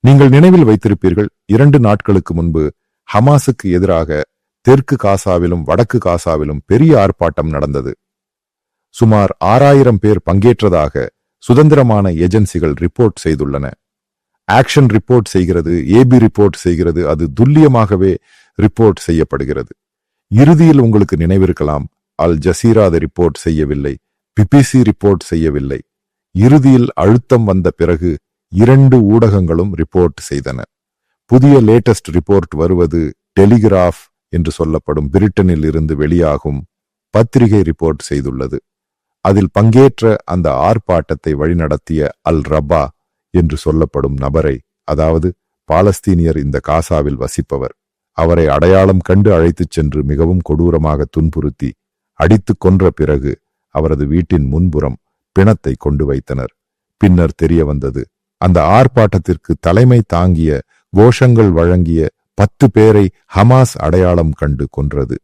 நீங்கள் நினைவில் வைத்திருப்பீர்கள், 2 நாட்களுக்கு முன்பு ஹமாஸுக்கு எதிராக தெற்கு காசாவிலும் வடக்கு காசாவிலும் பெரிய ஆர்ப்பாட்டம் நடந்தது. சுமார் 6000 பேர் பங்கேற்றதாக சுதந்திரமான ஏஜென்சிகள் ரிப்போர்ட் செய்துள்ளன. ஆக்ஷன் ரிப்போர்ட் செய்கிறது, ஏபி ரிப்போர்ட் செய்கிறது, அது துல்லியமாகவே ரிப்போர்ட் செய்யப்படுகிறது. இறுதியில் உங்களுக்கு நினைவிருக்கலாம், அல் ஜசீரா அதை ரிப்போர்ட் செய்யவில்லை, பிபிசி ரிப்போர்ட் செய்யவில்லை. இறுதியில் அழுத்தம் வந்த பிறகு 2 ஊடகங்களும் ரிப்போர்ட் செய்தன. புதிய லேட்டஸ்ட் ரிப்போர்ட் வருவது டெலிகிராஃப் என்று சொல்லப்படும் பிரிட்டனில் இருந்து வெளியாகும் பத்திரிகை ரிப்போர்ட் செய்துள்ளது. அதில் பங்கேற்ற அந்த ஆர்ப்பாட்டத்தை வழிநடத்திய அல் ரபா என்று சொல்லப்படும் நபரை, அதாவது பாலஸ்தீனியர் இந்த காசாவில் வசிப்பவர், அவரை அடையாளம் கண்டு அழைத்துச் சென்று மிகவும் கொடூரமாக துன்புறுத்தி அடித்துக் கொன்ற பிறகு அவரது வீட்டின் முன்புறம் பிணத்தை கொண்டு வைத்தனர். பின்னர் தெரிய வந்தது, அந்த ஆர்ப்பாட்டத்திற்கு தலைமை தாங்கிய, கோஷங்கள் வழங்கிய 10 பேரை ஹமாஸ் அடையாளம் கண்டு கொன்றது.